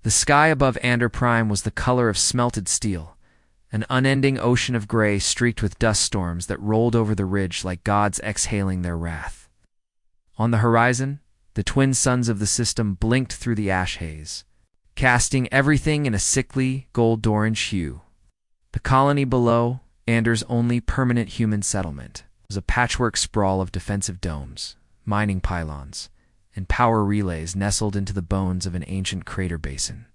The sky above Ander Prime was the color of smelted steel, an unending ocean of gray streaked with dust storms that rolled over the ridge like gods exhaling their wrath. On the horizon, the twin suns of the system blinked through the ash haze, casting everything in a sickly, gold-orange hue. The colony below, Ander's only permanent human settlement, was a patchwork sprawl of defensive domes, mining pylons, and power relays nestled into the bones of an ancient crater basin.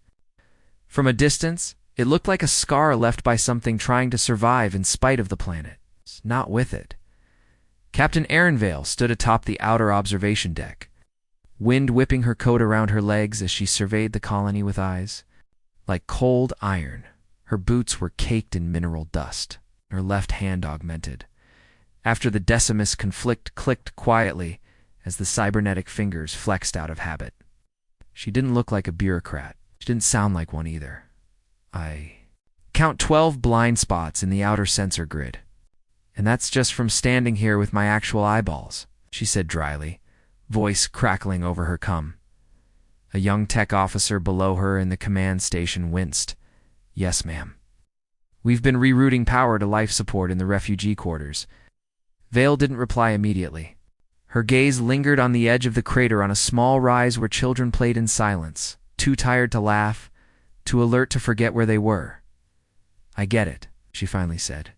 From a distance, it looked like a scar left by something trying to survive in spite of the planet, not with it. Captain Ehrenvale stood atop the outer observation deck, wind whipping her coat around her legs as she surveyed the colony with eyes. Like cold iron, her boots were caked in mineral dust, her left hand augmented. After the Decimus conflict clicked quietly as the cybernetic fingers flexed out of habit. She didn't look like a bureaucrat. She didn't sound like one either. I count 12 blind spots in the outer sensor grid. And that's just from standing here with my actual eyeballs, she said dryly, voice crackling over her cum. A young tech officer below her in the command station winced. Yes, ma'am. We've been rerouting power to life support in the refugee quarters. Vale didn't reply immediately. Her gaze lingered on the edge of the crater on a small rise where children played in silence, too tired to laugh, too alert to forget where they were. I get it, she finally said.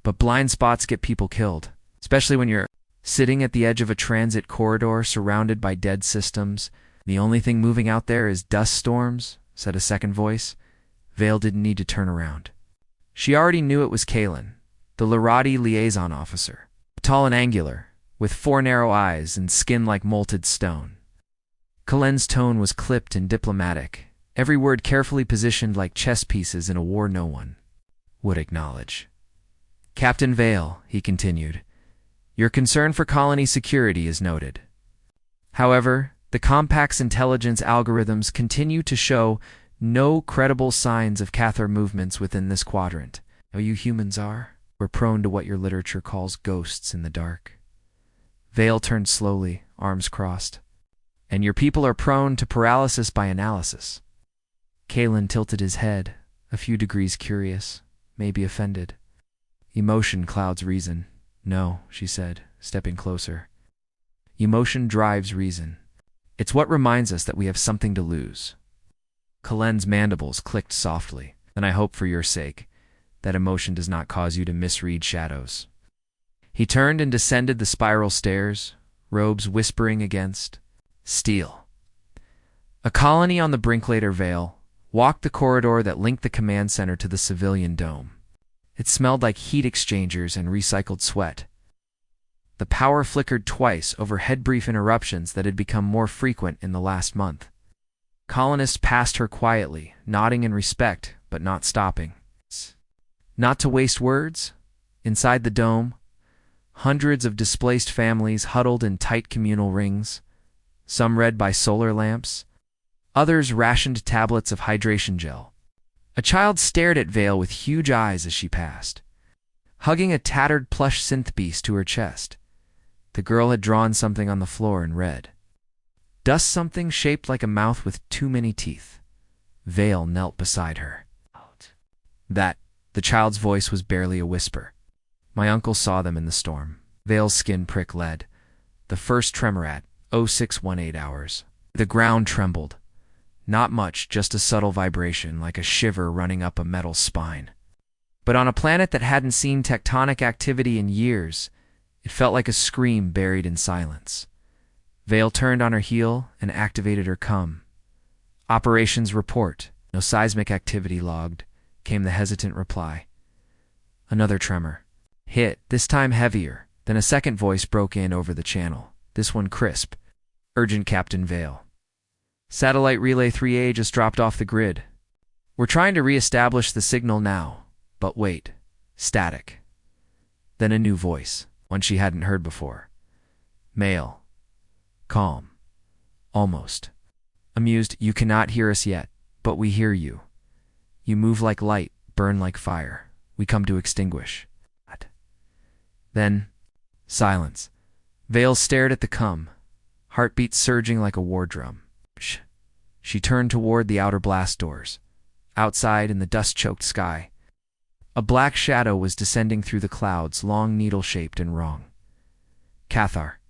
But blind spots get people killed, especially when you're sitting at the edge of a transit corridor surrounded by dead systems. The only thing moving out there is dust storms, said a second voice. Vale didn't need to turn around. She already knew it was Kalen, the Lorati liaison officer, tall and angular, with 4 narrow eyes and skin like molted stone. Kalen's tone was clipped and diplomatic, every word carefully positioned like chess pieces in a war no one would acknowledge. Captain Vale, he continued, your concern for colony security is noted. However, the Compact's intelligence algorithms continue to show no credible signs of Cathar movements within this quadrant. How you humans are, we're prone to what your literature calls ghosts in the dark. Vale turned slowly, arms crossed. And your people are prone to paralysis by analysis. Kalen tilted his head, a few degrees curious, maybe offended. Emotion clouds reason. No, she said, stepping closer. Emotion drives reason. It's what reminds us that we have something to lose. Kalen's mandibles clicked softly, and I hope for your sake that emotion does not cause you to misread shadows. He turned and descended the spiral stairs, robes whispering against steel. A colony on the Brinklater Vale walked the corridor that linked the command center to the civilian dome. It smelled like heat exchangers and recycled sweat. The power flickered twice over head-brief interruptions that had become more frequent in the last month. Colonists passed her quietly, nodding in respect, but not stopping. Not to waste words, inside the dome, hundreds of displaced families huddled in tight communal rings, some read by solar lamps, others rationed tablets of hydration gel. A child stared at Vale with huge eyes as she passed, hugging a tattered plush synth beast to her chest. The girl had drawn something on the floor and read. Dust something shaped like a mouth with too many teeth. Vale knelt beside her. That, the child's voice was barely a whisper. My uncle saw them in the storm. Vale's skin prick led. The first tremor at 0618 hours. The ground trembled. Not much, just a subtle vibration, like a shiver running up a metal spine. But on a planet that hadn't seen tectonic activity in years, it felt like a scream buried in silence. Vale turned on her heel and activated her cum. Operations report. No seismic activity logged, came the hesitant reply. Another tremor. Hit, this time heavier. Then a second voice broke in over the channel, this one crisp. Urgent Captain Vale. Satellite Relay 3A just dropped off the grid. We're trying to re-establish the signal now, but wait. Static. Then a new voice, one she hadn't heard before. Male. Calm. Almost. Amused, you cannot hear us yet, but we hear you. You move like light, burn like fire. We come to extinguish. Then, silence. Vale stared at the cum, heartbeat surging like a war drum. Shh. She turned toward the outer blast doors. Outside, in the dust-choked sky, a black shadow was descending through the clouds, long, needle-shaped, and wrong. Cathar.